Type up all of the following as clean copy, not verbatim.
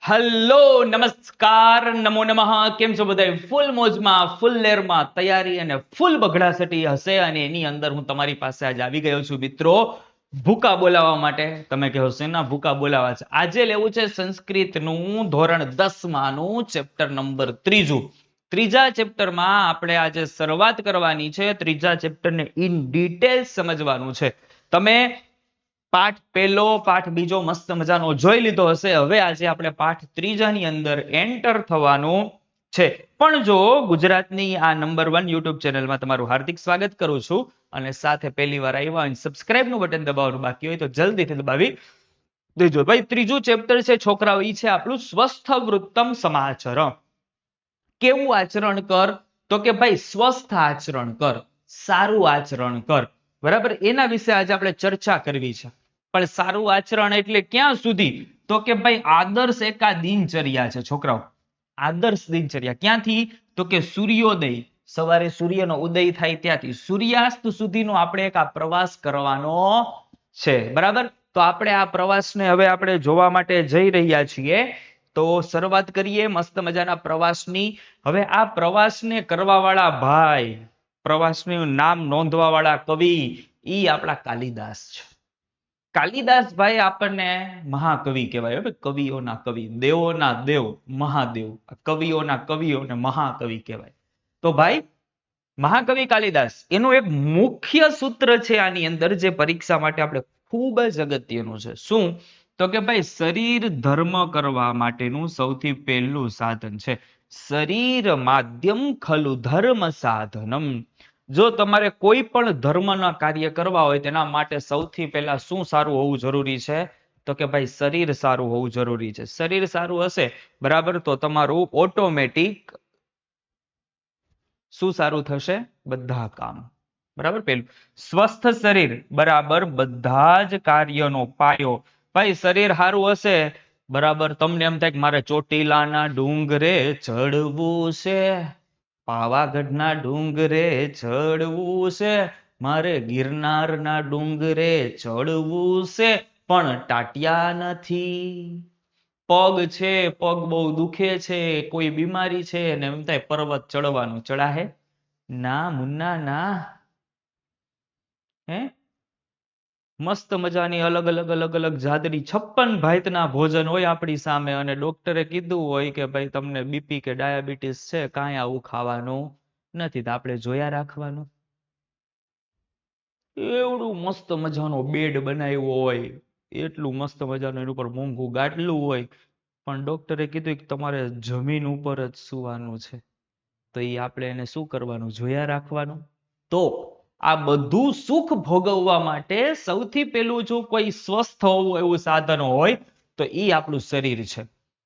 Hello નમસ્કાર નમો નમઃ કેમ છો બધા ફૂલ મોજમાં ફૂલ લેરમાં તૈયારી અને ફૂલ બગડાસટી હશે અને એની અંદર હું તમારી પાસે આજે આવી ગયો છું મિત્રો ભૂકા બોલાવવા માટે. તમે કહો શેના ભૂકા બોલાવવા છે? આજે લેવું છે સંસ્કૃતનું ધોરણ 10 માનું ચેપ્ટર નંબર 3. ત્રીજા ચેપ્ટરમાં આપણે આજે શરૂઆત કરવાની છે. ત્રીજા ચેપ્ટરને ઇન ડિટેલ સમજવાનું છે. તમે પાઠ પહેલો પાઠ બીજો મસ્ત મજાનો જોઈ લીધો હશે. હવે આજે આપણે પાઠ ત્રીજાની અંદર એન્ટર થવાનું છે. પણ જો ગુજરાતની આ નંબર 1 યુટ્યુબ ચેનલમાં તમારું હાર્દિક સ્વાગત કરું છું અને સાથે પહેલી વાર આવ્યા હોય સબસ્ક્રાઇબ નું બટન દબાવવાનું બાકી હોય તો જલ્દીથી દબાવી દેજો. ભાઈ ત્રીજું ચેપ્ટર છે છોકરાઓ, ઈ છે આપણું સ્વસ્થ વૃત્તમ સમાચરણ. કેવું આચરણ કર? તો કે ભાઈ સ્વસ્થ આચરણ કર, સારું આચરણ કર. બરાબર, એના વિશે આજે આપણે ચર્ચા કરવી છે. પણ સારું આચરણ એટલે ક્યાં સુધી? તો કે ભાઈ આદર્શ એકા દિનચર્યા છે છોકરાઓ. આદર્શ દિનચર્યા ક્યાંથી? તો કે સૂર્યોદય, સવારે સૂર્યનો ઉદય થાય ત્યાંથી સૂર્યાસ્ત સુધીનો આપણે એક આ પ્રવાસ કરવાનો છે. બરાબર, તો આપણે આ પ્રવાસને હવે આપણે જોવા માટે જઈ રહ્યા છીએ. તો શરૂઆત કરીએ મસ્ત મજાના પ્રવાસની. હવે આ પ્રવાસને કરવા વાળા ભાઈ, પ્રવાસનું નામ નોંધવા વાળા કવિ, ઈ આપણા કાલિદાસ છે. કાલિદાસ ભાઈ આપણને મહાકવિ કહેવાય. કવિઓના કવિ, દેવોના દેવ, મહાદેવ. કવિઓના કવિઓ ને મહાકવિ કહેવાય. તો ભાઈ મહાકવિ કાલિદાસ, એનું એક મુખ્ય સૂત્ર છે આની અંદર જે પરીક્ષા માટે આપણે ખૂબ જ અગત્યનું છે. શું? તો કે ભાઈ શરીર ધર્મ કરવા માટેનું સૌથી પહેલું સાધન છે. શરીર માધ્યમ ખલુ ધર્મ સાધનમ. જો તમારે કોઈ પણ ધર્મના કાર્ય કરવા હોય તેના માટે સૌથી પહેલા શું સારું હોવું જરૂરી છે? તો કે ભાઈ શરીર સારું હોવું જરૂરી છે. શરીર સારું હશે બરાબર તો તમારું ઓટોમેટિક શું સારું થશે? બધા કામ. બરાબર, પેલું સ્વસ્થ શરીર બરાબર બધા જ કાર્યનો પાયો. ભાઈ શરીર સારું હશે બરાબર, તમને એમ થાય કે મારે ચોટીલાના ડુંગરે ચડવું છે, પાવાગઢના ડુંગરે ચડવું છે, મારે ગિરનારના ડુંગરે ચડવું છે, પણ ટાટિયા નથી, પગ છે, પગ બહુ દુખે છે, કોઈ બીમારી છે ને એમ થાય પર્વત ચડવાનું, ચડાહે? ના મુન્ના ના. હે મસ્ત મજાની અલગ અલગ અલગ અલગ જાતની 56 ભાતના ભોજન હોય આપણી સામે અને ડોક્ટરે કીધું હોય કે ભાઈ તમને બીપી કે ડાયાબિટીસ છે, કાંઈ આવું ખાવાનું નથી, તો આપણે જોયા રાખવાનું. એવડું મસ્ત મજાનો બેડ બનાવ્યો હોય, એટલું મસ્ત મજાનું એની ઉપર મોંઘું ગાટલું હોય, પણ ડોક્ટરે કીધું કે તમારે જમીન ઉપર જ સુવાનું છે, તો એ આપણે એને શું કરવાનું? જોયા રાખવાનું. તો આ બધું સુખ ભોગવવા માટે સૌથી પહેલું જો કોઈ સ્વસ્થ હોવું એવું સાધન હોય તો એ આપણું શરીર છે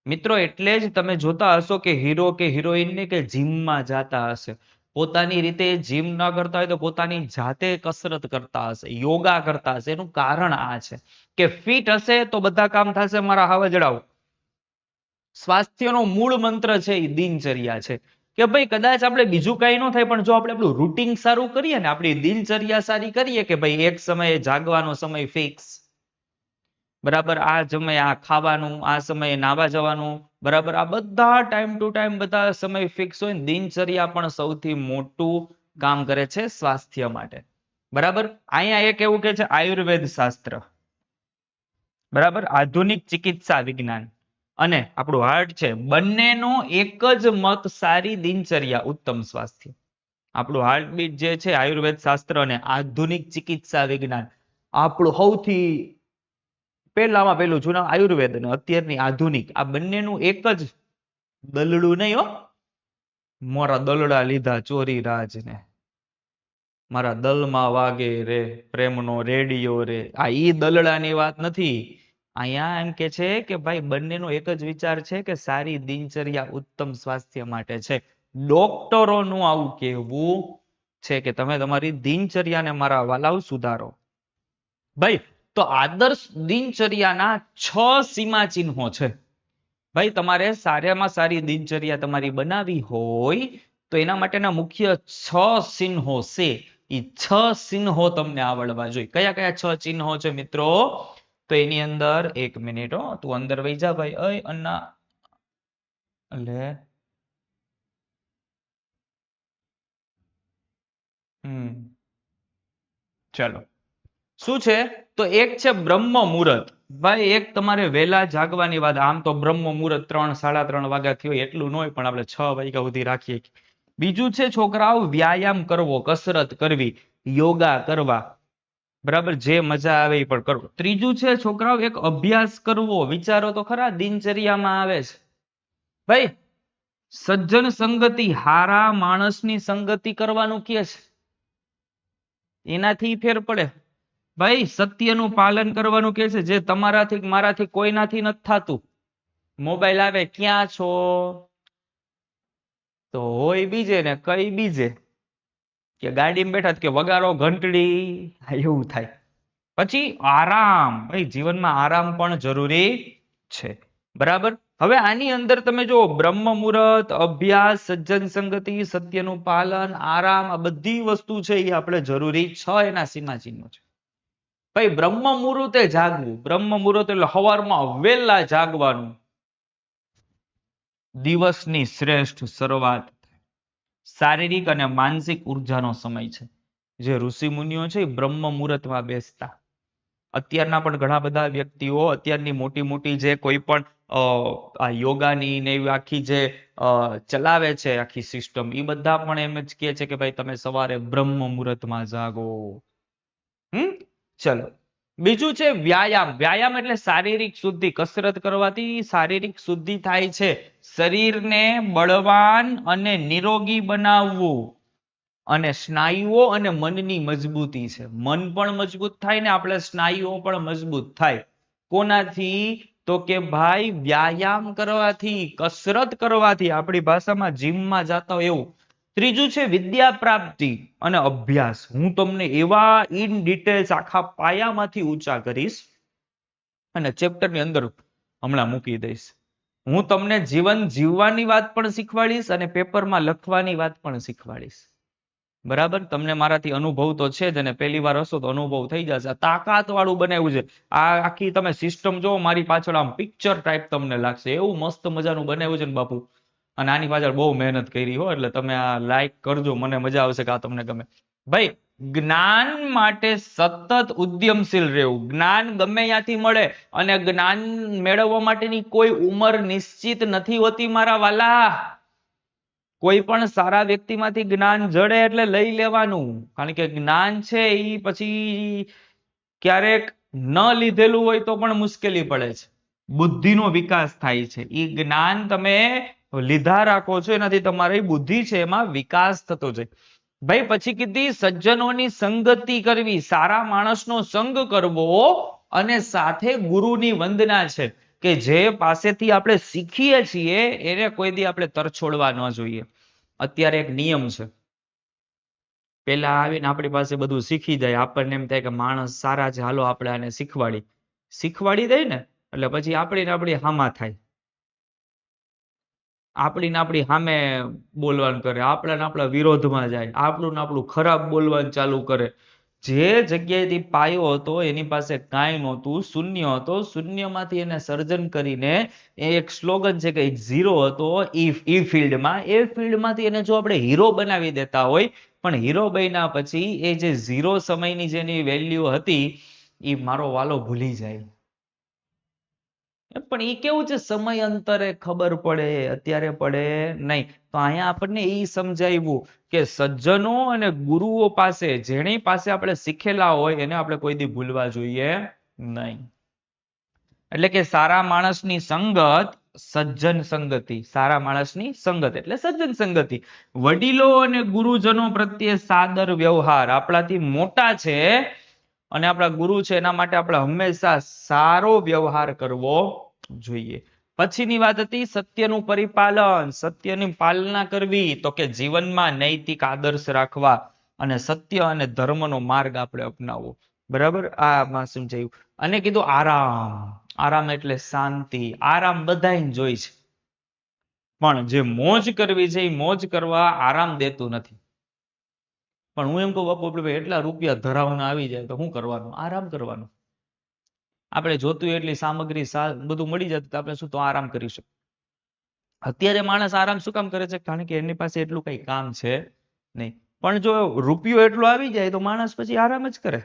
મિત્રો. એટલે જ તમે જોતા હશો કે હીરો કે હિરોઈનને કે જીમમાં જાતા હશે, પોતાની રીતે જીમ ન કરતા હોય તો પોતાની જાતે કસરત કરતા હશે, યોગા કરતા હશે. એનું કારણ આ છે કે ફિટ હશે તો બધા કામ થશે. મારા હાવજડાઓ, સ્વાસ્થ્યનો મૂળ મંત્ર છે એ દિનચર્યા છે. કે ભાઈ કદાચ આપણે બીજું કઈ ન થાય પણ જો આપણે આપણું રૂટીન સારું કરીએ ને, આપણી દિનચર્યા સારી કરીએ કે ભાઈ એક સમયે જાગવાનો સમય ફિક્સ, બરાબર, આ સમયે આ ખાવાનું, આ સમયે નાવા જવાનું, બરાબર, આ બધા ટાઈમ ટુ ટાઈમ બધા સમય ફિક્સ હોય ને, દિનચર્યા પણ સૌથી મોટું કામ કરે છે સ્વાસ્થ્ય માટે. બરાબર, અહીંયા એક એવું કે છે આયુર્વેદ શાસ્ત્ર, બરાબર, આધુનિક ચિકિત્સા વિજ્ઞાન અને આપણું હાર્ટ છે, બંનેનો એક જ મત સારી દિનચર્યા ઉત્તમ સ્વાસ્થ્ય. આપણું હાર્ટબીટ જે છે આયુર્વેદ શાસ્ત્ર અને આધુનિક ચિકિત્સા વિજ્ઞાન, આપણું સૌથી પહેલામાં પહેલું જૂના આયુર્વેદ અને અત્યારની આધુનિક, આ બંનેનું એક જ દલડું નહીં હો. મારા દલડા લીધા ચોરી રાજને, મારા દલમાં વાગે રે પ્રેમનો રેડિયો રે, આ ઈ દલડાની વાત નથી. અહીંયા એમ કે છે કે ભાઈ બંનેનો એક જ વિચાર છે કે સારી દિનચર્યા ઉત્તમ સ્વાસ્થ્ય માટે છે. ડોક્ટરોનું આવું કહેવું છે કે તમે તમારી દિનચર્યાને મારા વાલાઓ સુધારો. ભાઈ તો આદર્શ દિનચર્યાના 6 સીમા ચિહ્નો છે. ભાઈ તમારે સારામાં સારી દિનચર્યા તમારી બનાવી હોય તો એના માટેના મુખ્ય 6 ચિહ્નો છે. એ 6 ચિહ્નો તમને આવડવા જોઈએ. કયા કયા 6 ચિહ્નો છે મિત્રો? તો એની અંદર 1 મિનિટ તું અંદર વહી જા ભાઈ. અય અન્ના એટલે ચલો શું છે? તો એક છે બ્રહ્મ મુહૂર્ત. ભાઈ એક તમારે વહેલા જાગવાની વાત. આમ તો બ્રહ્મ મુહૂર્ત 3 સાડા 3 વાગ્યા થયો એટલું ન હોય, પણ આપણે 6 વાગ્યા સુધી રાખીએ. બીજું છે છોકરાઓ વ્યાયામ કરવો, કસરત કરવી, યોગા કરવા. બરાબર, જે મજા આવે એ પણ કરવો. ત્રીજું છે છોકરાઓ એક અભ્યાસ કરવો. વિચારો તો ખરા, દિનચર્યામાં આવે છે ભાઈ. સજ્જન સંગતિ, હારા માણસની સંગતિ કરવાનું કે છે, એનાથી ફેર પડે. ભાઈ સત્યનું પાલન કરવાનું કે છે, જે તમારાથી મારાથી કોઈનાથી નથી થતું. મોબાઈલ આવે, ક્યાં છો? તો હોય બીજે ને કઈ બીજે, કે ગાડીમાં બેઠા કે વગાડો ઘંટડી, એવું થાય. પછી આરામ, ભાઈ જીવનમાં આરામ પણ જરૂરી છે. બરાબર. હવે આની અંદર તમે જો બ્રહ્મ મુહૂર્ત, અભ્યાસ, સજ્જન સંગતિ, સત્યનું પાલન, આરામ, આ બધી વસ્તુ છે એ આપણે જરૂરી છે. એના સીમાચિહ્નો છે. ભાઈ બ્રહ્મ મુહૂર્તે જાગવું. બ્રહ્મ મુહૂર્ત એટલે સવારમાં વહેલા જાગવાનું. દિવસની શ્રેષ્ઠ શરૂઆત, શારીરિક અને માનસિક ઉર્જાનો સમય છે. જે ઋષિ મુનિઓ છે એ બ્રહ્મ મુહૂર્તમાં બેસતા. અત્યારના પણ ઘણા બધા વ્યક્તિઓ, અત્યારની મોટી મોટી જે કોઈ પણ આ યોગાની ને એવી આખી જે ચલાવે છે આખી સિસ્ટમ, એ બધા પણ એમ જ કહે છે કે ભાઈ તમે સવારે બ્રહ્મ મુહૂર્તમાં જાગો. ચલો બીજું છે વ્યાયામ. વ્યાયામ એટલે શારીરિક શુદ્ધિ. કસરત કરવાથી શારીરિક શુદ્ધિ થાય છે. શરીરને બળવાન અને નિરોગી બનાવવું. અને સ્નાયુઓ અને મનની મજબૂતી છે. મન પણ મજબૂત થાય ને આપણે સ્નાયુઓ પણ મજબૂત થાય. કોનાથી? તો કે ભાઈ વ્યાયામ કરવાથી, કસરત કરવાથી. આપણી ભાષામાં જીમમાં જતા હોય એવું. ત્રીજું છે વિદ્યા પ્રાપ્તિ અને અભ્યાસ. હું તમને એવા ઇન ડિટેલ્સ આખા પાયામાંથી ઊંચા કરીશ અને ચેપ્ટરની અંદર હમણાં મૂકી દઈશ. હું તમને જીવન જીવવાની વાત પણ શીખવાડીશ અને પેપરમાં લખવાની વાત પણ શીખવાડીશ. બરાબર. તમને મારાથી અનુભવ તો છે જ, અને પહેલી વાર હશો તો અનુભવ થઈ જશે. તાકાત વાળું બનાવ્યું છે. આ આખી તમે સિસ્ટમ જો મારી પાછળ આમ પિક્ચર ટાઈપ તમને લાગશે, એવું મસ્ત મજાનું બનાવ્યું છે ને બાપુ. અને આની પાછળ બહુ મહેનત કરી હો, એટલે તમે આ લાઈક કરજો, મને મજા આવશે કે આ તમને ગમે. ભાઈ જ્ઞાન માટે સતત ઉદ્યમશીલ રહેવું. જ્ઞાન ગમે ત્યાંથી મળે, અને જ્ઞાન મેળવવા માટેની કોઈ ઉંમર નિશ્ચિત નથી હોતી મારા વાલા. કોઈ પણ સારા વ્યક્તિમાંથી જ્ઞાન જડે એટલે લઈ લેવાનું. કારણ કે જ્ઞાન છે એ પછી ક્યારેક ન લીધેલું હોય તો પણ મુશ્કેલી પડે છે. બુદ્ધિનો વિકાસ થાય છે. એ જ્ઞાન તમે લીધા રાખો છો, એનાથી તમારી બુદ્ધિ છે એમાં વિકાસ થતો જાય. ભાઈ પછી કીધી સજ્જનોની સંગતિ કરવી, સારા માણસનો સંગ કરવો, અને સાથે ગુરુની વંદના છે કે જે પાસેથી આપણે શીખીએ છીએ એને કોઈ દી આપણે તરછોડવા ન જોઈએ. અત્યારે એક નિયમ છે, પેલા આવીને આપણી પાસે બધું શીખી જાય, આપણને એમ થાય કે માણસ સારા છે, હાલો આપણે આને શીખવાડી દઈ ને, એટલે પછી આપણી હામા થાય. આપણી સામે બોલવાનું કરે, આપણા વિરોધમાં જાય, આપણું ખરાબ બોલવાનું ચાલુ કરે. જે જગ્યાએથી પાયો હતો એની પાસે કાંઈ નહોતું, શૂન્ય હતો. શૂન્યમાંથી એને સર્જન કરીને એક સ્લોગન છે કે ઝીરો હતો ઈ ફિલ્ડમાં, એ ફિલ્ડમાંથી એને જો આપણે હીરો બનાવી દેતા હોય, પણ હીરો બન્યા પછી એ જે ઝીરો સમયની જેની વેલ્યુ હતી એ મારો વાલો ભૂલી જાય. પણ એ કેવું છે, સમય અંતરે ખબર પડે, અત્યારે પડે નહીં. તો અહીંયા આપણને એ સમજાવ્યું કે સજ્જનો અને ગુરુઓ પાસે, જેની પાસે આપણે શીખેલા હોય એને આપણે કોઈ દી ભૂલવા જોઈએ નહીં. એટલે કે સારા માણસની સંગત સજ્જન સંગતિ. સારા માણસની સંગત એટલે સજ્જન સંગતિ. વડીલો અને ગુરુજનો પ્રત્યે સાદર વ્યવહાર. આપણાથી મોટા છે અને આપણા ગુરુ છે એના માટે આપણે હંમેશા સારો વ્યવહાર કરવો જોઈએ. પછીની વાત હતી સત્યનું પરિપાલન. સત્યની પાલના કરવી, તો કે જીવનમાં નૈતિક આદર્શ રાખવા અને સત્ય અને ધર્મનો માર્ગ આપણે અપનાવવો. બરાબર, આમાં સમજાયું. અને કીધું આરામ. આરામ એટલે શાંતિ. આરામ બધાને જોઈ છે, પણ જે મોજ કરવી છે એ મોજ કરવા આરામ દેતું નથી. પણ હું એમ કહું બાપુ આપણે એટલા રૂપિયા ધરાવના આવી જાય તો શું કરવાનું? આરામ કરવાનું. આપણે જોતું એટલી સામગ્રી બધું મળી જતું આપણે શું તો આરામ કરી શકીએ. અત્યારે માણસ આરામ શું કામ કરે છે? કારણ કે એની પાસે એટલું કઈ કામ છે નહીં. પણ જો રૂપિયો એટલો આવી જાય તો માણસ પછી આરામ જ કરે.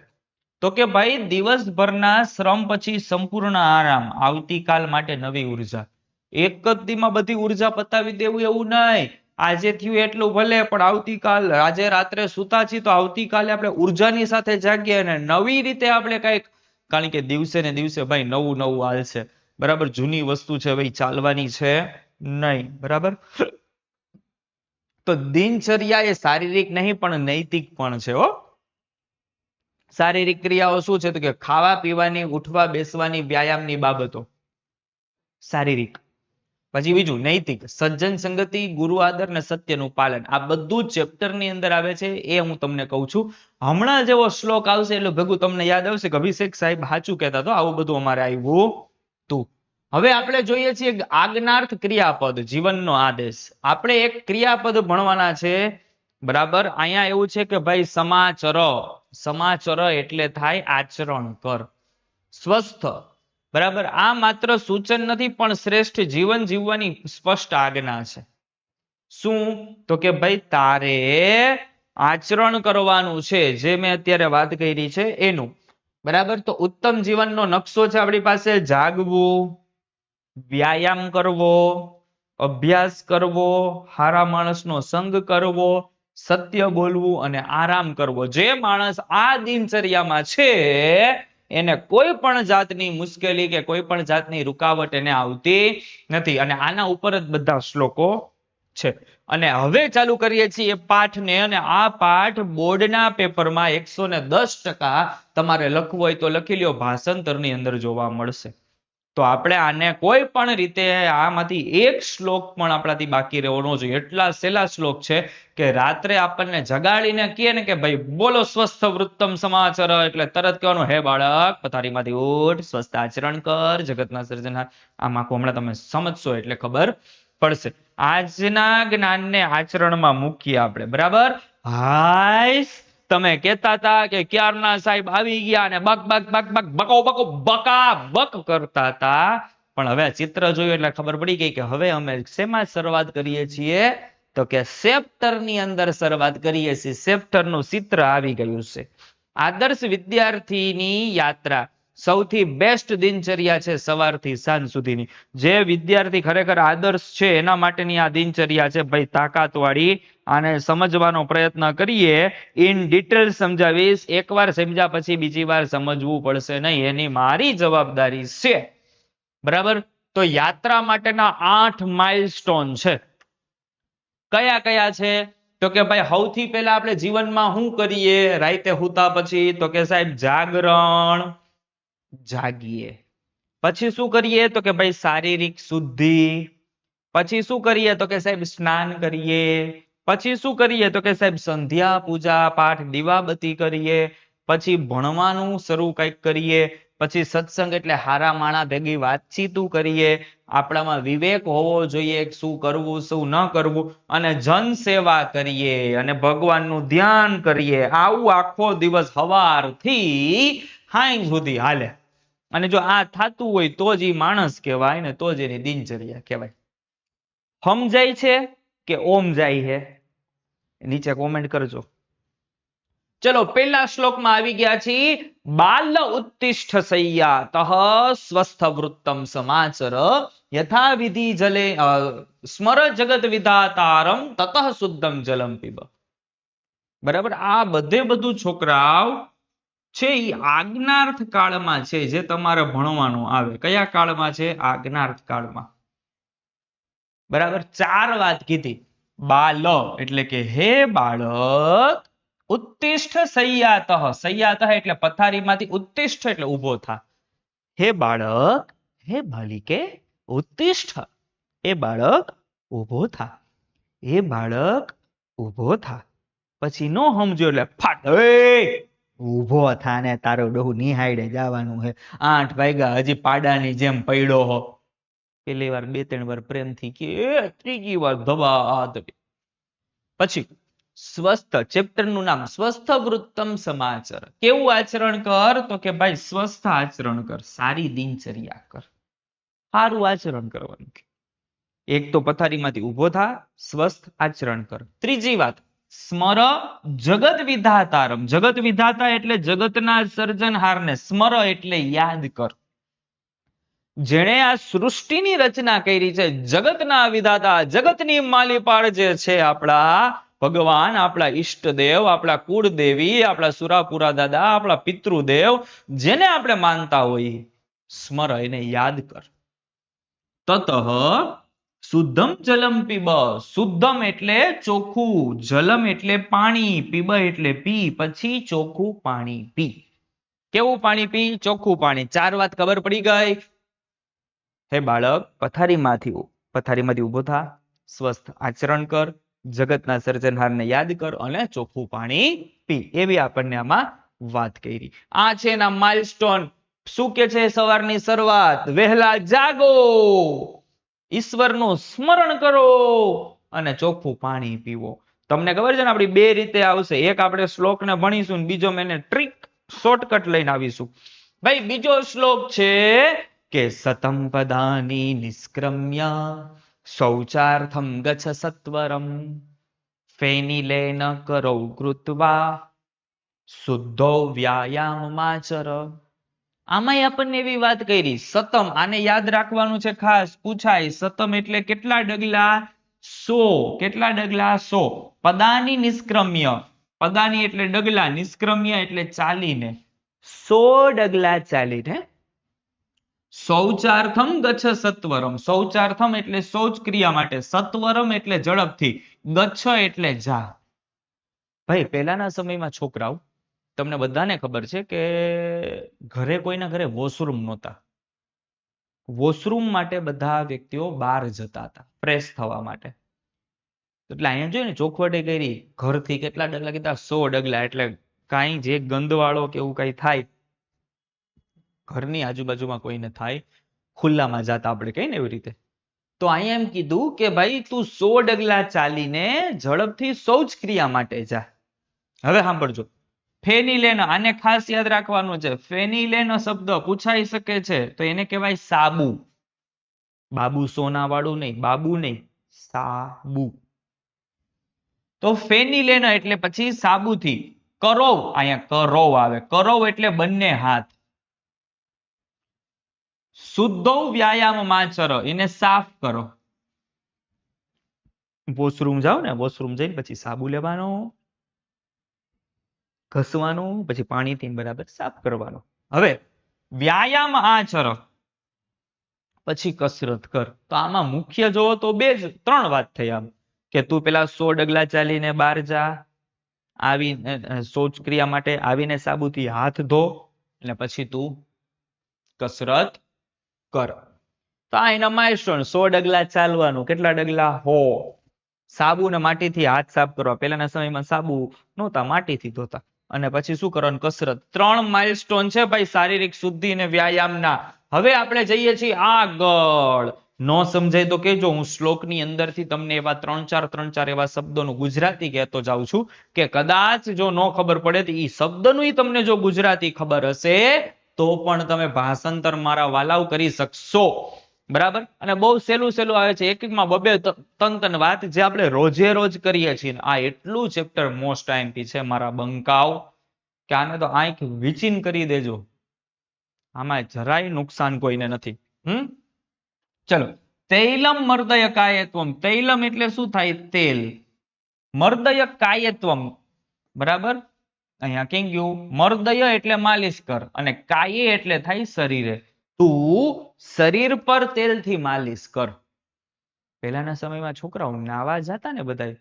તો કે ભાઈ દિવસભરના શ્રમ પછી સંપૂર્ણ આરામ, આવતીકાલ માટે નવી ઉર્જા. એક જ દીમાં બધી ઉર્જા પતાવી દેવું એવું નહીં. આજે થયું એટલું ભલે, પણ આવતીકાલ, આજે રાત્રે સુતા છીએ તો આવતીકાલે આપણે ઉર્જાની સાથે જાગીએ અને નવી રીતે આપણે કઈક, કારણ કે દિવસે ને દિવસે ભાઈ નવું નવું હાલશે. બરાબર, જૂની વસ્તુ છે ભાઈ ચાલવાની છે નહીં. બરાબર, તો દિનચર્યા એ શારીરિક નહીં પણ નૈતિક પણ છે હો. શારીરિક ક્રિયાઓ શું છે? તો કે ખાવા પીવાની, ઉઠવા બેસવાની, વ્યાયામની બાબતો શારીરિક. પછી બીજું નૈતિક, સજ્જન સંગતિ, ગુરુ આદર ને સત્યનું પાલન. આ બધું ચેપ્ટર ની અંદર આવે છે, એ હું તમને કહું છું. હમણાં જેવો શ્લોક આવશે એટલે ભેગું તમને યાદ આવશે કે અભિષેક સાહેબ સાચું કહેતા તો આવું બધું અમારે આવ્યું તું. હવે આપણે જોઈએ છીએ આજ્ઞાર્થ ક્રિયાપદ, જીવનનો આદેશ. આપણે એક ક્રિયાપદ ભણવાના છે. બરાબર, અહીંયા એવું છે કે ભાઈ સમાચર. સમાચર એટલે થાય આચરણ કર. સ્વસ્થ. બરાબર, આ માત્ર સૂચન નથી પણ શ્રેષ્ઠ જીવન જીવવાની સ્પષ્ટ આજ્ઞા છે. શું? તો કે ભાઈ તારે આચરણ કરવાનું છે, જે મેં અત્યારે વાત કરી છે એનું. બરાબર, તો ઉત્તમ જીવનનો નકશો છે આપણી પાસે. જાગવું, વ્યાયામ કરવો, અભ્યાસ કરવો, હારા માણસનો સંગ કરવો, સત્ય બોલવું અને આરામ કરવો. જે માણસ આ દિનચર્યામાં છે એને કોઈ પણ જાતની મુશ્કેલી કે કોઈ પણ જાતની રૂકાવટ એને આવતી નથી. અને આના ઉપર જ બધા શ્લોકો છે. અને હવે ચાલુ કરીએ છીએ પાઠને. અને આ પાઠ બોર્ડના પેપરમાં 110% તમારે લખવું હોય તો લખી લ્યો, ભાષાંતરની અંદર જોવા મળશે. તો આપણે આને કોઈ પણ રીતે આમાંથી એક શ્લોક પણ આપણાથી બાકી રહેવો ન જોઈએ. એટલા સહેલા શ્લોક છે કે રાત્રે આપણને જગાડીને કહે ને કે ભાઈ બોલો સ્વસ્થ વૃત્તમ સમાચાર, એટલે તરત કહેવાનું, હે બાળક પથારીમાંથી ઉઠ, સ્વસ્થ આચરણ કર, જગતના સર્જનહાર. આમાં હમણાં તમે સમજશો એટલે ખબર પડશે. આજના જ્ઞાનને આચરણમાં મૂકીએ આપણે. બરાબર, હાય તમે કહેતા હતા કે ક્યારના સાહેબ આવી ગયા અને બક બક બક બક બકો બકો બકા બક કરતા હતા, પણ હવે ચિત્ર જોયું એટલે ખબર પડી ગઈ કે હવે અમે શેમાં શરૂઆત કરીએ છીએ? તો કે ચેપ્ટર ની અંદર શરૂઆત કરીએ છીએ. ચેપ્ટર નું ચિત્ર આવી ગયું છે. આદર્શ વિદ્યાર્થીની યાત્રા. સૌથી બેસ્ટ દિનચર્યા છે સવારથી સાંજ સુધીની. જે વિદ્યાર્થી ખરેખર આદર્શ છે એના માટેની આ દિનચર્યા છે ભાઈ, તાકાતવાળી. આને સમજવાનો પ્રયત્ન કરીએ. ઇન ડિટેલ સમજાવીશ. એકવાર સમજ્યા પછી બીજી વાર સમજવું પડશે નહીં, એની મારી જવાબદારી છે. બરાબર, તો યાત્રા માટેના 8 માઇલસ્ટોન છે. કયા કયા છે? તો કે ભાઈ સૌથી પહેલા આપણે જીવનમાં શું કરીએ રાતે હુતા પછી? તો કે સાહેબ જાગરણ, જાગીએ. પછી શું કરીએ? તો કે ભાઈ શારીરિક શુદ્ધિ. પછી શું કરીએ? તો કે સાહેબ સ્નાન કરીએ. પછી શું કરીએ? તો કે સાહેબ સંધ્યા પૂજા પાઠ દીવાબત્તી કરીએ. પછી ભણવાનું શરૂ કંઈક કરીએ. પછી સત્સંગ એટલે હારા માણા ભેગી વાતચીતું કરીએ. આપણામાં વિવેક હોવો જોઈએ, શું કરવું શું ન કરવું. અને જન સેવા કરીએ અને ભગવાનનું ધ્યાન કરીએ. આવું આખો દિવસ સવારથી સાંજ સુધી હાલે. અને જો આ થતું હોય તો જ એ માણસ કહેવાય ને, તો જ એની દિનચર્યા કહેવાય. સમજાય છે કે ઓમ જાય છે? નીચે કોમેન્ટ કરજો. ચલો પહેલા શ્લોકમાં આવી ગયા છીએ. બાલ ઉત્તિષ્ઠ સૈયાતઃ સ્વસ્થ વૃત્તમ સમાચર યથાવિધિ જલે સ્મર જગત વિધાતારમ તતઃ શુદ્ધમ જલમ પીબ. બરાબર, આ બધું છોકરાઓ છે એ આજ્ઞાર્થ કાળમાં છે, જે તમારે ભણવાનું આવે. કયા કાળમાં છે? આજ્ઞાર્થ કાળમાં. બરાબર, 4 વાત કીધી. બાલ એટલે કે હે બાળક, ઉત્તિષ્ઠ સૈયાતઃ. સૈયાતઃ એટલે પથારીમાંથી, ઉત્તિષ્ઠ એટલે ઊભો થા. હે બાળક, હે બાલિકે ઉત્તિષ્ઠ. એ બાળક ઊભો થા. એ બાળક ઊભો થા. પછી નો સમજો એટલે ફાટ, ઊભો થા ને તારો ડોહુ નિહાળે જવાનું હે. 8 વાગ્યા હજી પાડાની જેમ પડ્યો હો. પેલી વાર 2-3 વાર પ્રેમથી કે, ત્રીજી વાર ધબા. પછી સ્વસ્થ, ચેપ્ટર નું નામ સ્વસ્થ વૃત્તમ સમાચાર. કેવું આચરણ કર? તો કે ભાઈ સ્વસ્થ આચરણ કર, સારી દિનચર્યા કર, સારું આચરણ કરવાનું. એક તો પથારીમાંથી ઊભો થા, સ્વસ્થ આચરણ કર. ત્રીજી વાત, સ્મર જગત વિધાતારમ. જગત વિધાતા એટલે જગતના સર્જનહારને, સ્મર એટલે યાદ કર. જેણે આ સૃષ્ટિની રચના કરી છે, જગતના વિધાતા, જગતની માલિપાળ જે છે આપણા ભગવાન, આપણા ઈષ્ટદેવ, આપણા કુળદેવી, આપણા સુરાપુરા દાદા, આપણા પિતૃદેવ, જેને આપણે માનતા હોઈએ, સ્મર એને યાદ કર. તતઃ શુદ્ધમ જલમ પીબ. શુદ્ધમ એટલે ચોખ્ખું, જલમ એટલે પાણી, પીબ એટલે પી, પછી ચોખ્ખું પાણી પી. કેવું પાણી પી? ચોખ્ખું પાણી. 4 વાત ખબર પડી ગઈ. હે બાળક, પથારીમાંથી ઊભો થા, સ્વસ્થ આચરણ કર, જગતના સર્જનહારને યાદ કર અને ચોખ્ખું પાણી પી. એવી આપણને આમાં વાત કરી. આ છે એના માઇલસ્ટોન. શું કે છે? સવારની શરૂઆત, વહેલા જાગો, ઈશ્વરનું સ્મરણ કરો અને ચોખ્ખું પાણી પીવો. તમને ખબર છે ને, આપણી 2 રીતે આવશે. એક આપણે શ્લોકને ભણીશું, બીજો મેં ટ્રીક શોર્ટકટ લઈને આવીશું. ભાઈ, બીજો શ્લોક છે કે સતમ પદાની નિષ્ક્રમ્ય શૌચાર્થમ ગચ્છ સત્વરમ ફેનિલેન કરો કૃત્વા શુદ્ધો વ્યાયામમાચર. આમાંય આપણને એવી વાત કરી. સતમ, આને યાદ રાખવાનું છે ખાસ, પૂછાય. સતમ એટલે કેટલા ડગલા? 100. કેટલા ડગલા? 100. પદાની નિષ્ક્રમ્ય, પદાની એટલે ડગલા, નિષ્ક્રમ્ય એટલે ચાલીને, 100 ડગલા ચાલીને. શૌચાર્થમ ગચ્છ સત્વરમ. શૌચાર્થમ એટલે શૌચ ક્રિયા માટે, સત્વરમ એટલે ઝડપથી, ગચ્છ એટલે જા. ભાઈ, પહેલાના સમયમાં છોકરાઓ, તમને બધાને ખબર છે કે ઘરે કોઈના ઘરે વોશરૂમ નહોતા. વોશરૂમ માટે બધા વ્યક્તિઓ બહાર જતા હતા ફ્રેશ થવા માટે. એટલે અહીંયા જોયું ને, ચોખવટે કરી, ઘરથી કેટલા ડગલા કીધા? 100 ડગલા. એટલે કાંઈ જે ગંદવાળો કે એવું કઈ થાય, ઘરની આજુબાજુમાં કોઈને થાય, ખુલ્લામાં જાતા આપણે કહીએ ને એવી રીતે. તો અહીંયા એમ કીધું કે ભાઈ, તું 100 ડગલા ચાલીને ઝડપથી શૌચ ક્રિયા માટે જા. હવે સાંભળજો, ફેનિલેન, આને ખાસ યાદ રાખવાનું છે. ફેનિલેન શબ્દ પૂછાઈ શકે છે, તો એને કહેવાય સાબુ. બાબુ સોના વાળું નહીં, બાબુ નહીં, સાબુ. તો ફેનિલેન એટલે પછી સાબુથી. કરવ, અહીંયા કરવ આવે, કરવ એટલે બંને હાથ. શુદ્ધો વ્યાયામમાચર, એને સાફ કરો. વોશરૂમ જાઓ ને, વોશરૂમ જઈને પછી સાબુ લેવાનો, ઘસવાનું, પછી પાણીથી બરાબર સાફ કરવાનો. હવે વ્યાયામ આચર, પછી કસરત કર. તો આમાં મુખ્ય જોવો તો 3 વાત થઈ. આમ કે તું પેલા 100 ડગલા ચાલીને બહાર જા, આવી શૌચ ક્રિયા માટે, આવીને સાબુથી હાથ ધો, અને પછી તું કસરત કર. તો આ એના માઇલસ્ટોન. 100 ડગલા ચાલવાનું. કેટલા ડગલા? 100. સાબુ ને માટીથી હાથ સાફ કરવા. પહેલાના સમયમાં સાબુ નહોતા, માટીથી ધોતા. અને પછી શું કરવાનું? કસરત. 3 માઇલસ્ટોન છે ભાઈ શારીરિક શુદ્ધિ અને વ્યાયામના. હવે આપણે જઈએ છીએ આગળ. નો સમજાય તો કેજો, હું શ્લોકની અંદરથી તમને એવા 3-4 એવા શબ્દોનું ગુજરાતી કહેતો જાઉં છું કે કદાચ જો નો ખબર પડે તો ઈ શબ્દનું તમને જો ગુજરાતી ખબર હશે તો પણ તમે ભાષાંતર મારા વાલાવ કરી શકશો. બરાબર? અને બહુ સહેલું આવે છે, એકમાં 2-3 વાત જે આપણે રોજે રોજ કરીએ છીએ. આ એટલું ચેપ્ટર મોસ્ટ આઈએમપી છે મારા બંકાવ, કે આને તો આંખ વિચીન કરી દેજો. આમાં જરાય નુકસાન કોઈને નથી. ચલો, તૈલમ મર્દય કાયત્વમ. તૈલમ એટલે શું થાય? તેલ. મર્દય કાયત્વમ, બરાબર? અહીંયા કેમ ગયું? મર્દય એટલે માલિશ કર, અને કાય એટલે થાય શરીરે. તું શરીર પર તેલથી માલિશ કર. પહેલાના સમયમાં છોકરાઓ નાવા જતા ને, બધા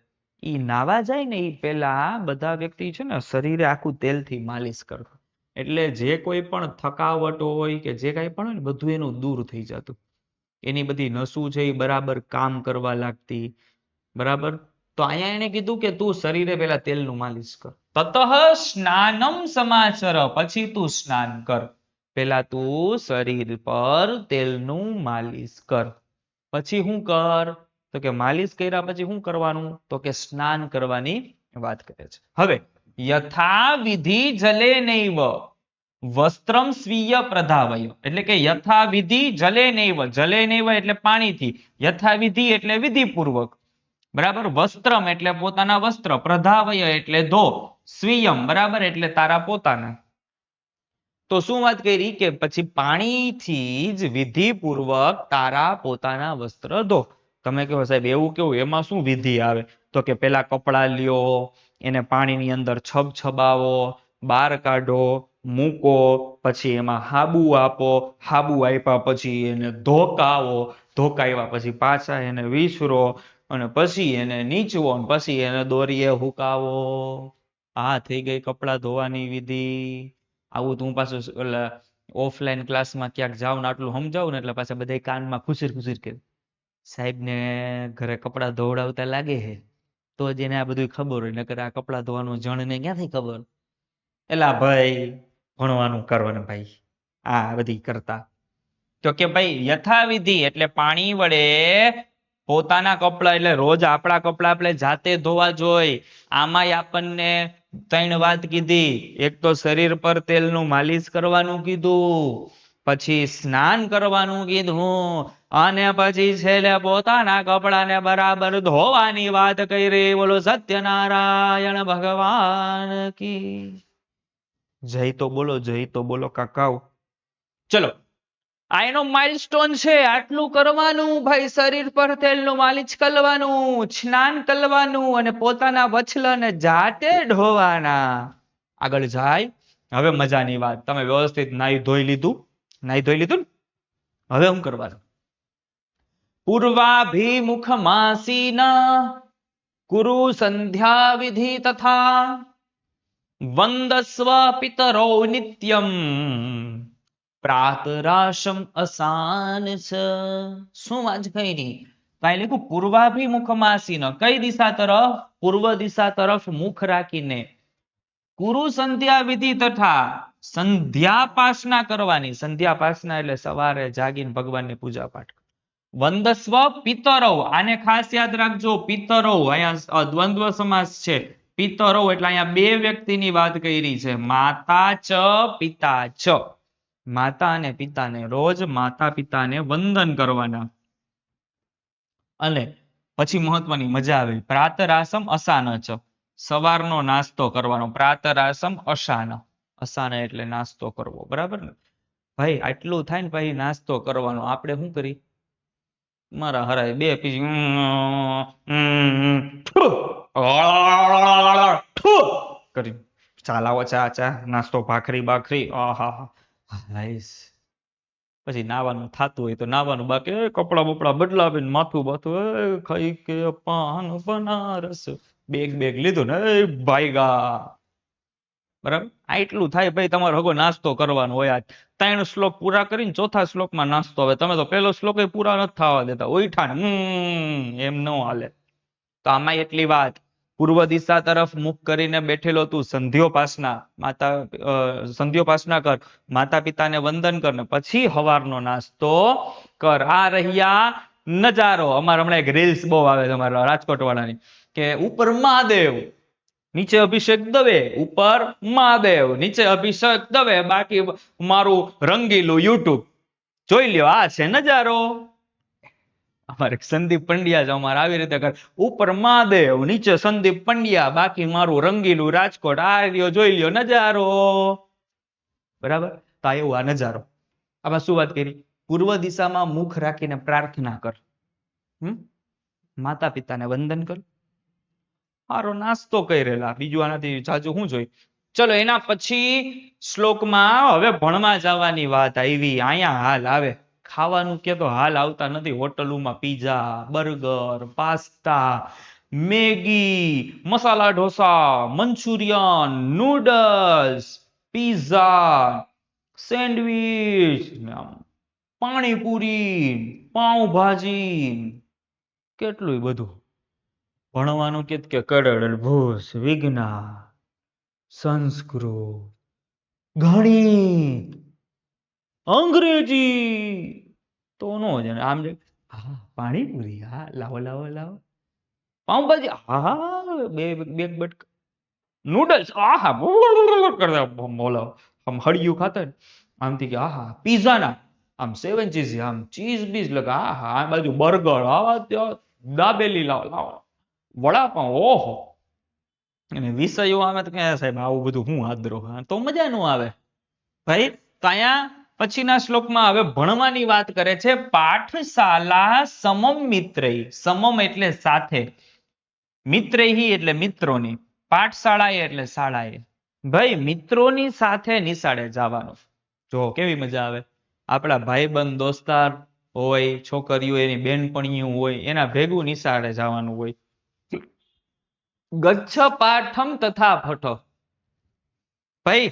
ઈ નાવા જાય ને, ઈ પેલા બધા વ્યક્તિ છે ને શરીરે આખું તેલથી માલિશ કરતા. એટલે જે કોઈ પણ થકાવટ હોય કે જે કાંઈ પણ હોય ને, બધું એનું દૂર થઈ જતું. એની બધી નસું છે એ બરાબર કામ કરવા લાગતી. બરાબર? તો અહીંયા એને કીધું કે તું શરીરે પેલા તેલનું માલિશ કર. તતઃ સ્નાનમ સમાચર, પછી તું સ્નાન કર. પેલા તું શરીર પર તેલનું માલિશ કર. પછી શું કર? તો કે માલિશ કર્યા પછી શું કરવાનું? તો કે સ્નાન કરવાની વાત કરે છે. હવે યથા વિધિ જલે નૈવ, વસ્ત્રમ સ્વીય પ્રધાવય એટલે કે યથાવિધિ જલે નૈવ એટલે પાણીથી, યથાવિધિ એટલે વિધિપૂર્વક, બરાબર. વસ્ત્રમ એટલે પોતાના વસ્ત્ર, પ્રધાવય એટલે ધો, સ્વીયમ બરાબર એટલે તારા પોતાના. તો શું વાત કરી કે પછી પાણીથી જ વિધિપૂર્વક તારા પોતાના વસ્ત્ર ધો. તમે કહો સાહેબ એવું કેવું, એમાં શું વિધિ આવે? તો કે પેલા કપડા લ્યો, એને પાણીની અંદર છબછબાવો, બહાર કાઢો, મૂકો, પછી એમાં હાબુ આપો, હાબુ આપ્યા પછી એને ધોકાવો, ધોકાવ્યા પછી પાછા એને વિસરો, અને પછી એને નીચવો, પછી એને દોરીએ હુકાવો. આ થઈ ગઈ કપડા ધોવાની વિધિ. આવું તું પાછું ઓફલાઈન ક્લાસમાં ક્યાંક જાઉં ને આટલું સમજાવું ને એટલે પાછા બધા કાનમાં ખુશીર ખુશીર કે સાહેબ ને ઘરે કપડા ધોવડાવતા લાગે છે, તો જ એને આ બધું ખબર હોય, નકર આ કપડા ધોવાનું જણને ક્યાંથી ખબર? એલા ભાઈ ભણવાનું કરવાનું ભાઈ, આ બધી કરતા. તો કે ભાઈ યથાવિધિ એટલે પાણી વડે પોતાના કપડા, એટલે રોજ આપણા કપડા આપણે જાતે ધોવા જોઈએ. આમાંય આપણને 3 વાત કીધી. એક તો શરીર પર તેલનું માલિશ કરવાનું કીધું, પછી સ્નાન કરવાનું કીધું, અને પછી છેલ્લે પોતાના કપડાને બરાબર ધોવાની વાત કરી. બોલો સત્યનારાયણ ભગવાન કી જય. તો બોલો જય તો બોલો કાકાઓ. ચલો, આ એનો માઇલસ્ટોન છે. આટલું કરવાનું ભાઈ, શરીર પર તેલનું માલિશ કરવાનું, સ્નાન કરવાનું, અને પોતાના વછલાને જાતે ધોવાના. આગળ જાય હવે મજાની વાત. તમે વ્યવસ્થિત નાહી ધોઈ લીધું, નાહી ધોઈ લીધું ને? હવે હું કરવાનું? પૂર્વાભિમુખ માસીના કુરુ સંધ્યા વિધિ તથા વંદસ્વ પિતરો નિત્યમ પ્રાતરાશમ અસાન છે. શું વાત કરી? કાંઈ લખ્યું પૂર્વાભિમુખ માસીન, કઈ દિશા તરફ? પૂર્વ દિશા તરફ મુખ રાખીને કુરુ સંધ્યા વિધિ તથા સંધ્યાપાસના કરવાની. સંધ્યાપાસના એટલે સવારે જાગીને ભગવાનની પૂજા પાઠ. વંદસ્વ પિતરો, આને ખાસ યાદ રાખજો. પિતરો અહીંયા દ્વંદ્વ સમાસ છે. પિતરો એટલે અહીંયા 2 વ્યક્તિની વાત કરી છે. માતા ચ પિતા ચ. માતા અને પિતાને રોજ માતા પિતાને વંદન કરવાના. અને પછી મહત્વની મજા આવે, પ્રાતરાસમ અસાન ચ, સવારનો નાસ્તો કરવાનો. પ્રાતરાસમ અશાન, અસાન એટલે નાસ્તો કરવો, બરાબર ને ભાઈ? આટલું થાય ને પછી નાસ્તો કરવાનો. આપણે શું કરી? મારા હરાય 2 પીસ કરી ચાલાવો, ચા ચા નાસ્તો, ભાખરી બાખરી, આહા. પછી નાવાનું થતું હોય તો નાવાનું, બાકી કપડા બપડા બદલાવીને માથું બાથું ખાઈ કે પાન બનારસ, બેગ લીધું ને ભાઈગા, બરાબર? આટલું થાય ભાઈ. તમારો હગો નાસ્તો કરવાનો હોય. આજ 3 શ્લોક પૂરા કરીને 4થા શ્લોકમાં નાસ્તો આવે. તમે તો પહેલો શ્લોક પૂરા નથી થવા દેતા, ઓઈઠાણ એમ ન હાલે. તો આમાં એટલી વાત. પૂર્વ દિશા તરફ મુખ કરીને બેઠેલો તું સંધ્યોપાસના, સંધ્યોપાસના કર, માતા પિતાને વંદન કર, ને પછી હવારનો નાસ્તો કર. આ રહ્યા નજારો. અમારે હમણાં એક રીલ્સ બહુ આવે છે અમારા રાજકોટ વાળાની, કે ઉપર મહાદેવ, નીચે અભિષેક દવે, ઉપર મહાદેવ, નીચે અભિષેક દવે, બાકી મારું રંગીલું યુટ્યુબ જોઈ લ્યો. આ છે નજારો. અમારે સંદીપ પંડ્યા છે, અમારે આવી રીતે કર, ઉપર મહાદેવ, નીચે સંદીપ પંડ્યા, બાકી મારું રંગીલું રાજકોટ. આ રહ્યો જોઈ લ્યો નજારો, બરાબર? તો એવું આ નજારો. આમાં શું વાત કરી? પૂર્વ દિશામાં મુખ રાખીને પ્રાર્થના કર, માતા પિતાને વંદન કર, મારો નાસ્તો કરેલા. બીજું આનાથી જાજુ શું જોઈ? ચલો, એના પછી શ્લોકમાં હવે ભણવા જવાની વાત આવી. અહીંયા હાલ આવે. ખાવાનું કે તો હાલ આવતા નથી. હોટલોમાં pizza, burger, pasta, Maggi, masala dosa, Manchurian, noodles, pizza, sandwich, panipuri, pav bhaji, કેટલું બધું. ભણવાનું કે કડડ ભૂસ, વિજ્ઞાન, સંસ્કૃત, ગણિત, અંગ્રેજી, તો નો જાણે. આમ પાણીપુરી, હા લાવો લાવો લાવો. પાઉંભાજી, હા બે બટકા. નૂડલ્સ, આહા કરતા બોલાવો. આમ હળિયું ખાતા હોય ને, આમથી કે આહા પીઝા ના આમ 7 ચીઝ આમ ચીઝ બીજ લગા આહા આ બાજુ બર્ગર આવા ત્યાં દાબેલી લાવો વડાપાવ ઓહો. અને વિષયો આવે તો કે સાહેબ આવું બધું હું આદરો તો મજા નો આવે ભાઈ. તો અહીંયા પછીના શ્લોકમાં હવે ભણવાની વાત કરે છે. પાઠશાલા સમમ મિત્રૈ, સમમ એટલે સાથે, મિત્રૈ એટલે મિત્રોની, પાઠશાળા એટલે શાળાએ. ભાઈ મિત્રોની સાથે નિશાળે જવાનું. જો કેવી મજા આવે. આપણા ભાઈબંધ દોસ્તાર હોય, છોકરીઓ એની બેનપણીઓ હોય, એના ભેગું નિશાળે જવાનું હોય. ગચ્છ પાઠમ તથા પઠ, ભાઈ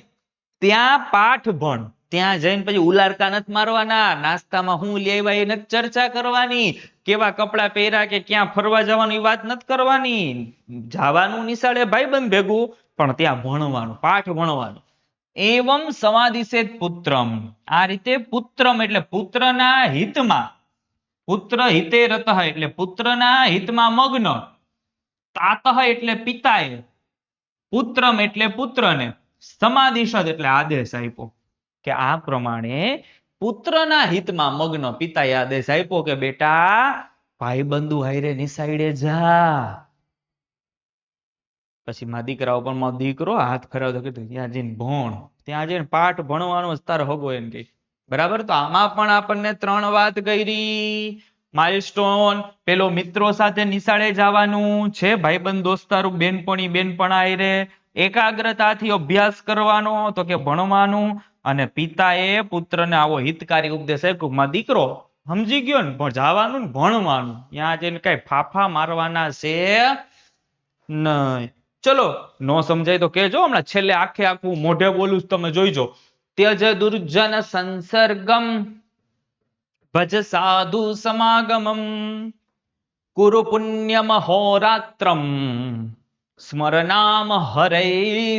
ત્યાં પાઠ ભણ, ત્યાં જઈને પછી ઉલારકા નથી મારવાના, નાસ્તામાં હું લઈ આવ્યા એ નથી ચર્ચા કરવાની, કેવા કપડા પહેર્યા કે ક્યાં ફરવા જવાનું એ વાત નથી કરવાની. જવાનું નિશાળે ભાઈબંધ ભેગું, પણ ત્યાં ભણવાનું, પાઠ ભણવાનું. એવમ સમાધિસેત પુત્રમ, આ રીતે પુત્રમ એટલે પુત્રના હિતમાં, પુત્ર હિતે રતઃ એટલે પુત્રના હિતમાં મગ્ન, તાતઃ એટલે પિતાએ, પુત્રમ એટલે પુત્રને, સમાધિશદ એટલે આદેશ આપ્યો કે આ પ્રમાણે પુત્રના હિતમાં મગ્ન પિતાએ આદેશ આપ્યો કે બેટા ભાઈબંધુ હારે નિસાઈડે જા. પછી માં દીકરાઓ પણ માં દીકરો હાથ ખરાબ કીધું ત્યાં જઈને ભણ, ત્યાં જઈને પાઠ ભણવાનો તાર હગો એમ કે બરાબર. તો આમાં પણ આપણને 3 વાત કરી. માઇલસ્ટોન પેલો મિત્રો સાથે નિશાળે જવાનું છે, ભાઈબંધ દોસ્તારું બેનપણી બેનપણા હારે એકાગ્રતાથી અભ્યાસ કરવાનો તો કે ભણવાનું, અને પિતાએ પુત્રને આવો હિતકારી ઉપદેશ આપ્યો માં દીકરો સમજી ગયો ને પણ જવાનું ને ભણવાનું, ત્યાં જઈને કઈ ફાફા મારવાના છે નહીં. ચલો નો સમજાય તો કેજો, હમણાં છેલ્લે આખે આખું મોઢે બોલું તમે જોઈજો. ત્યજ દુર્જન સંસર્ગમ ભજ સાધુ સમાગમમ કુરુ પુણ્યમ હોરાત્રમ સ્મરનામ હરે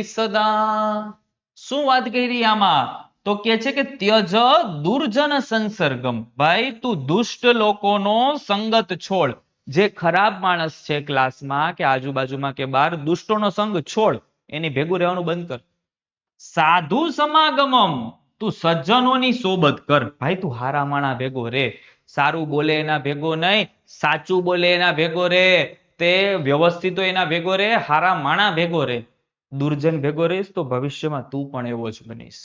સદા. શું વાત કરી આમાં? તો કે છે કે ત્યજ દુર્જન સંસર્ગમ, ભાઈ તું દુષ્ટ લોકોનો સંગત છોડ. જે ખરાબ માણસ છે ક્લાસમાં કે આજુબાજુમાં કે બહાર, દુષ્ટોનો સંગ છોડ, એની ભેગું રહેવાનું બંધ કર. સાધુ સમાગમમ, તું સજ્જનોની સોબત કર. ભાઈ તું હારા માણા ભેગો રે, સારું બોલે એના ભેગો નહીં, સાચું બોલે એના ભેગો રે, તે વ્યવસ્થિત એના ભેગો રે, હારા માણા ભેગો રે. દુર્જન ભેગો રહીશ તો ભવિષ્યમાં તું પણ એવો જ બનીશ.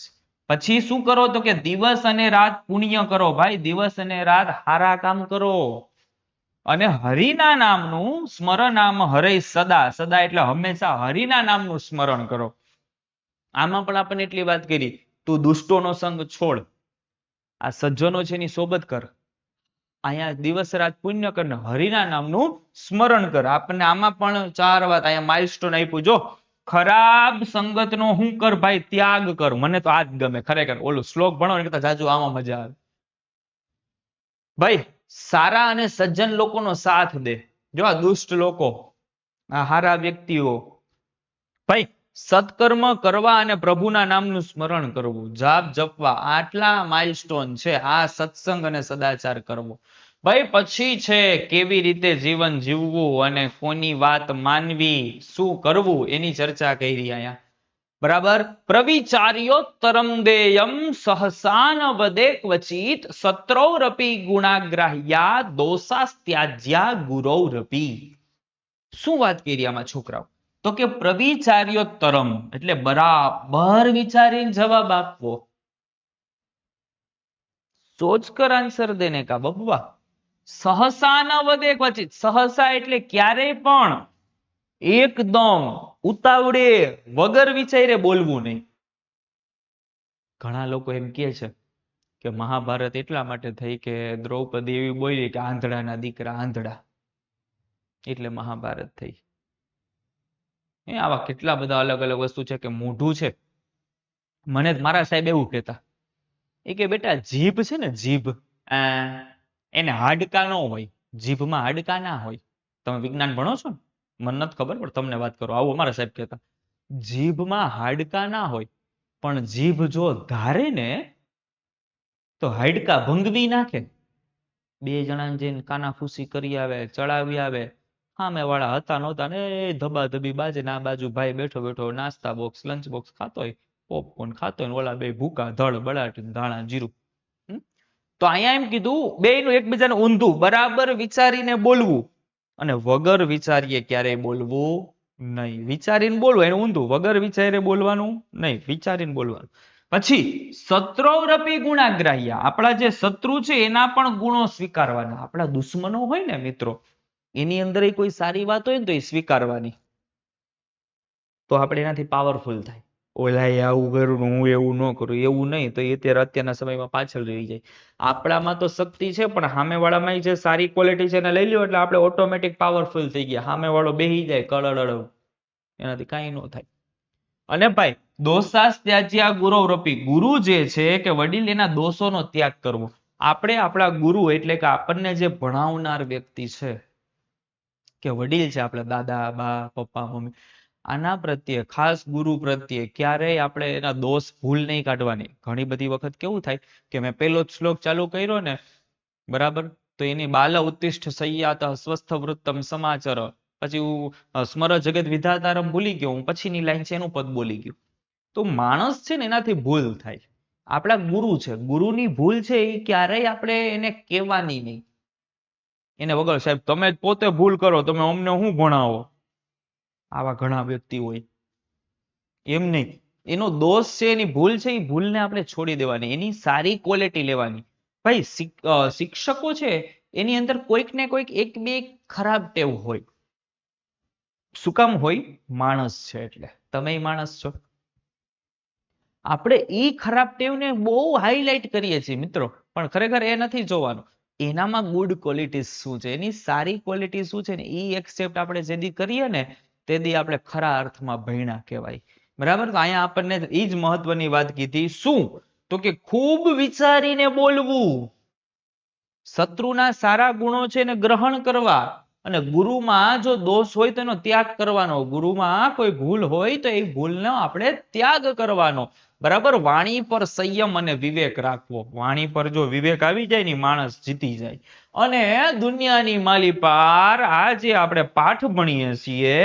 પછી શું કરો તો કે દિવસ અને રાત પુણ્ય કરો. ભાઈ દિવસ અને રાત હારા કામ કરો, અને હરિના નામનું સ્મરણામ હરે સદા, સદા એટલે હંમેશા હરિના નામનું સ્મરણ કરો. આમાં પણ આપણને એટલી વાત કરી, તું દુષ્ટોનો સંગ છોડ, આ સજ્જનો છે એની સોબત કર, અહીંયા દિવસ રાત પુણ્ય કર, હરિના નામનું સ્મરણ કર. આપણને આમાં પણ 4 વાત અહીંયા માઇલસ્ટોન આપ્યું. જો ખરાબ સંગતનો હું કર ભાઈ, ત્યાગ કર. મને તો આ જ ગમે ખરેખર, ઓલું શ્લોક ભણો ને કરતા જાજુ આમાં મજા આવે. ભાઈ સારા અને સજ્જન લોકોનો સાથ દે. જો આ દુષ્ટ લોકો, આ હારા વ્યક્તિઓ, ભાઈ સત્કર્મ કરવા અને પ્રભુના નામનું સ્મરણ કરવું, જાપ જપવા, આટલા માઇલસ્ટોન છે. આ સત્સંગ અને સદાચાર કરવો. ભાઈ પછી છે કેવી રીતે જીવન જીવવું અને કોની વાત માનવી, શું કરવું, એની ચર્ચા કરી અહીંયા બરાબર. પ્રવિચાર્યોત્તરમ દેયમ સહસાન વદે ક્વચિત સત્રૌરપી ગુણાગ્રાહ્યા દોષાસ્ત્યાજ્યા ગુરૌરપી. શું વાત કરી આમાં છોકરાઓ? તો કે પ્રવિચાર્યોત્તરમ એટલે બરાબર વિચારીને જવાબ આપવો. સોચકર આન્સર દેને કા બબુઆ. સહસા ન વદે ક્વચિત, સહસા એટલે ક્યારેય પણ એકદમ ઉતાવળે વગર વિચારે બોલવું નહીં. ઘણા લોકો એમ કહે છે કે મહાભારત એટલા માટે થઈ કે દ્રૌપદી એવી બોલી કે આંધળાના દીકરા આંધળા, એટલે મહાભારત થઈ. આવા કેટલા બધા અલગ અલગ વસ્તુ છે કે મોઢું છે. મને મારા સાહેબ એવું કહેતા, એ કે બેટા જીભ છે ને જીભ, એને હાડકા ન હોય, જીભમાં હાડકા ના હોય. તમે વિજ્ઞાન ભણો છો ને, મને નથી ખબર પણ તમને વાત કરો, આવું અમારા સાહેબ કહેતા. જીભમાં હાડકા ના હોય, પણ જીભ જો ધારે ને તો હાડકા ભંગવી નાખે. 2 જણાને જઈને કાનાફૂસી કરી આવે, ચડાવી આવે, સામે વાળા હતા નહોતા ને ધબાધબી બાજે, ના બાજુ ભાઈ બેઠો બેઠો નાસ્તા બોક્સ લંચ બોક્સ ખાતો હોય, પોપકોર્ન ખાતો હોય ને ઓલા બે ભૂકા ધડ બળાટી ધાણા જીરું. તો અહીંયા એમ કીધું બેયનું એકબીજાને ઊંધું બરાબર વિચારીને બોલવું અને વગર વિચારીએ ક્યારેય બોલવું નહીં. વિચારીને બોલવું એનું ઊંધું, વગર વિચારે બોલવાનું નહીં, વિચારીને બોલવાનું. પછી શત્રોરપી ગુણાગ્રાહ્ય, આપણા જે શત્રુ છે એના પણ ગુણો સ્વીકારવાના. આપણા દુશ્મનો હોય ને મિત્રો, એની અંદર કોઈ સારી વાત હોય ને તો એ સ્વીકારવાની, તો આપણે એનાથી પાવરફુલ થાય. ઓલાએ આવું કર્યું હું એવું ન કરું એવું નહીં, તો એ અત્યારના સમયમાં પાછળ રહી જાય. આપણામાં તો શક્તિ છે પણ સામેવાળામાં જે સારી ક્વોલિટી છે એને લઈ લ્યો એટલે આપણે ઓટોમેટિક પાવરફુલ થઈ ગયા. સામેવાળો બેહી જાય કળળ, એનાથી કાંઈ ન થાય. અને ભાઈ દોષાસ ત્યાજ્યા ગુરૌરપી, ગુરુ જે છે કે વડીલ એના દોષોનો ત્યાગ કરવો. આપણે આપણા ગુરુ એટલે કે આપણને જે ભણાવનાર વ્યક્તિ છે કે વડીલ છે, આપણા દાદા બા પપ્પા મમ્મી, આના પ્રત્યે ખાસ ગુરુ પ્રત્યે ક્યારેય આપણે એના દોષ ભૂલ નહીં કાઢવાની. ઘણી બધી વખત કેવું થાય કે મેં પહેલો જ શ્લોક ચાલુ કર્યો ને બરાબર, તો એની બાલ ઉત્તિષ્ઠ સય્યાત સ્વસ્થ વૃત્તમ સમાચાર, પછી હું સ્મર જગત વિધાતારમ ભૂલી ગયો, હું પછીની લાઈન છે એનું પદ બોલી ગયું. તો માણસ છે ને એનાથી ભૂલ થાય. આપણા ગુરુ છે, ગુરુની ભૂલ છે એ ક્યારેય આપણે એને કહેવાની નહીં. એને વગર સાહેબ તમે જ પોતે ભૂલ કરો, તમે અમને શું ભણાવો, આવા ઘણા વ્યક્તિ હોય. એમ નહીં, એનો દોષ છે એની ભૂલ છે, એ ભૂલને આપણે છોડી દેવાની, એની સારી ક્વોલિટી લેવાની. ભાઈ શિક્ષકો છે એની અંદર કોઈક ને કોઈક એક બે ખરાબ ટેવ હોય. શું કામ હોય? માણસ છે એટલે, તમે માણસ છો. આપણે એ ખરાબ ટેવને બહુ હાઈલાઈટ કરીએ છીએ મિત્રો, પણ ખરેખર એ નથી જોવાનું એનામાં ગુડ ક્વોલિટીઝ શું છે, એની સારી ક્વોલિટી શું છે ને એ એક્સેપ્ટ આપણે જેદી કરીએ ને તેદી આપણે ખરા અર્થમાં ભણ્યા કહેવાય. બરાબર, તો અહીંયા આપણને એ જ મહત્વની વાત કીધી. શું? તો કે ખૂબ વિચારીને બોલવું, શત્રુના સારા ગુણો છે એને ગ્રહણ કરવા, અને ગુરુમાં જો દોષ હોય તો એનો ત્યાગ કરવાનો. ગુરુમાં કોઈ ભૂલ હોય તો એ ભૂલનો આપણે ત્યાગ કરવાનો. બરાબર, વાણી પર સંયમ અને વિવેક રાખવો. વાણી પર જો વિવેક આવી જાય ને માણસ જીતી જાય. અને દુનિયાની માલી પાર આ જે આપણે પાઠ ભણીએ છીએ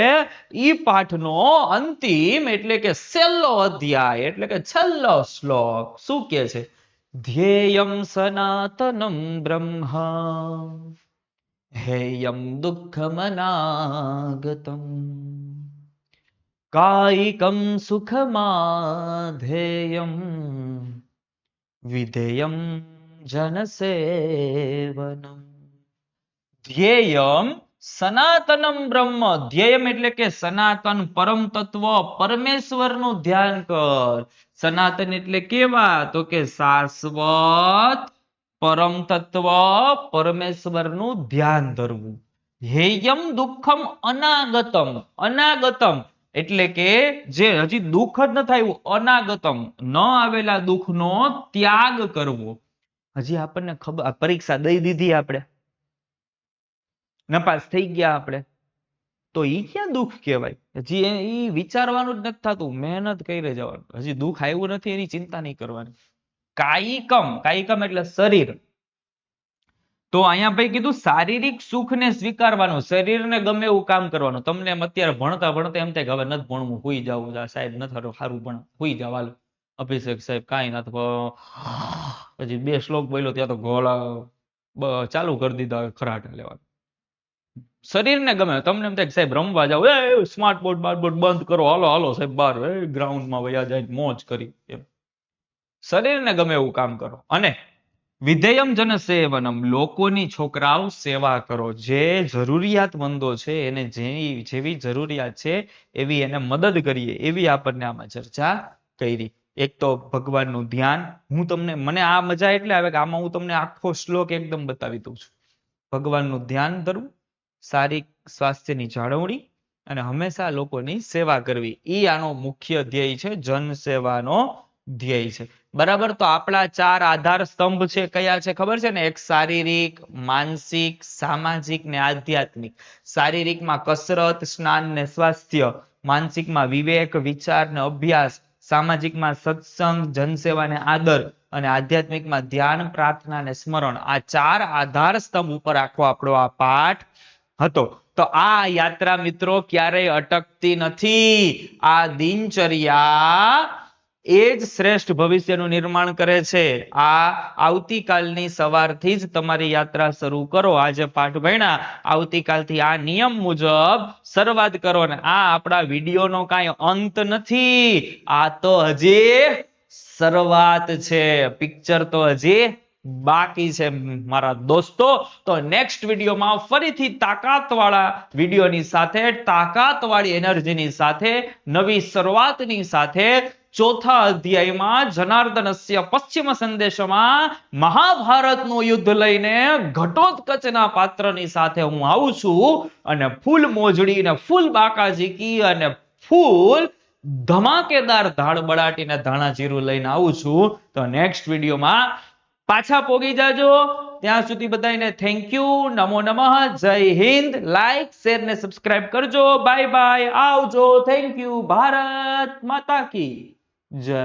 એ પાઠનો અંતિમ એટલે કે છેલ્લો અધ્યાય એટલે કે છેલ્લો શ્લોક શું કે છે? ધ્યેયમ સનાતનમ બ્રહ્મ હેયમ દુઃખમનાગતમ કાયિકમ સુખમાધેયમ વિધેયમ જનસેવનમ. ધ્યેયમ સનાતનમ બ્રહ્મ, ધ્યેયમ એટલે કે સનાતન પરમ તત્વ પરમેશ્વરનું ધ્યાન કર. સનાતન એટલે કેવા? તો કે શાશ્વત પરમ તત્વ પરમેશ્વરનું ધ્યાન ધરવું. હેયમ દુઃખમ અનાગતમ, અનાગતમ એટલે કે જે હજી દુઃખ જ ન થયું, અનાગતમ ન આવેલા દુઃખનો ત્યાગ કરવો. હજી આપણને ખબર, પરીક્ષા દઈ દીધી આપણે, નપાસ થઈ ગયા આપણે, તો ઈ ક્યાં દુઃખ કહેવાય? હજી એ વિચારવાનું જ નથી થતું, મહેનત કરી જવાનું, હજી દુઃખ આવ્યું નથી એની ચિંતા નહીં કરવાની. કાયિકમ, કાયિકમ એટલે શરીર. તો અહીંયા ભાઈ કીધું શારીરિક સુખને સ્વીકારવાનું, શરીરને ગમે એવું કામ કરવાનું. તમને અત્યારે ભણતા ભણતા એમ થાય કે હવે નથી ભણવું, હુઈ જવું, સાહેબ નથી સારું ભણ, હુઈ જાવ, હાલો અભિષેક સાહેબ કાંઈ નથી, પછી 2 શ્લોક બોલ્યો ત્યાં તો ગોળા ચાલુ કરી દીધા ખરાટા લેવા. શરીરને ગમે, તમને એમ થાય કે સાહેબ રમવા જાવ, સ્માર્ટ બોર્ડ બંધ કરો, હાલો હાલો સાહેબ બહાર ગ્રાઉન્ડમાં વયા જાય મોજ કરી. એમ શરીરને ગમે એવું કામ કરો. અને વિધેયમ જન સેવનમ, લોકોની છોકરાઓ સેવા કરો. જે જરૂરિયાતમંદો છે એને જેવી જરૂરિયાત છે એવી એને મદદ કરીએ, એવી આપણને આમાં ચર્ચા કરી. એક તો ભગવાનનું ધ્યાન, હું તમને, મને આ મજા એટલે આવે કે આમાં હું તમને આખો શ્લોક એકદમ બતાવી દઉં છું. ભગવાનનું ધ્યાન ધરવું, સારી સ્વાસ્થ્યની જાળવણી અને હંમેશા લોકોની સેવા કરવી, એ આનો મુખ્ય ધ્યેય છે, જન સેવાનો ધ્યેય છે. બરાબર, તો આપણા 4 આધાર સ્તંભ છે, કયા છે ખબર છે ને? એક શારીરિક, માનસિક, સામાજિક ને આધ્યાત્મિક. શારીરિકમાં કસરત, સ્નાન ને સ્વાસ્થ્ય, માનસિકમાં વિવેક, વિચાર ને અભ્યાસ, સામાજિકમાં સત્સંગ, જનસેવા ને આદર, અને આધ્યાત્મિકમાં ધ્યાન, પ્રાર્થના ને સ્મરણ. આ 4 આધાર સ્તંભ ઉપર આખો આપણો આ પાઠ હતો. તો આ યાત્રા મિત્રો ક્યારેય અટકતી નથી. આ દિનચર્યા એ જ શ્રેષ્ઠ ભવિષ્યનું નિર્માણ કરે છે. આ આવતીકાલની સવારથી જ તમારી યાત્રા શરૂ કરો. આજે પાઠ ભણ્યા, આવતીકાલથી આ નિયમ મુજબ શરૂઆત કરો. ને આ આપણા વિડીયોનો કાંઈ અંત નથી, આ તો હજી શરૂઆત છે. પિક્ચર તો હજી બાકી છે મારા દોસ્તો. તો નેક્સ્ટ વિડીયોમાં ફરીથી તાકાતવાળા વિડીયોની સાથે, તાકાતવાળી એનર્જીની સાથે, નવી શરૂઆતની સાથે, ચોથા અધ્યાયમાં જનાર્દનસ્ય પશ્ચિમ સંદેશમાં મહાભારતનું યુદ્ધ લઈને ઘટોત્કચના પાત્રની સાથે હું આવું છું, અને ફૂલ મોજડી ને ફૂલ બાકાજીકી અને ફૂલ ધમાકેદાર ધાડ બળાટીને ધાણા જીરું લઈને આવું છું. તો નેક્સ્ટ વિડીયોમાં પાછા પોગી જાજો. ત્યાં સુધી બધાને થેન્ક યુ, નમો નમઃ, જય હિન્દ. લાઈક, શેર ને સબસ્ક્રાઇબ કરજો. બાય બાય, આવજો, થેન્ક યુ. ભારત માતા કી જય.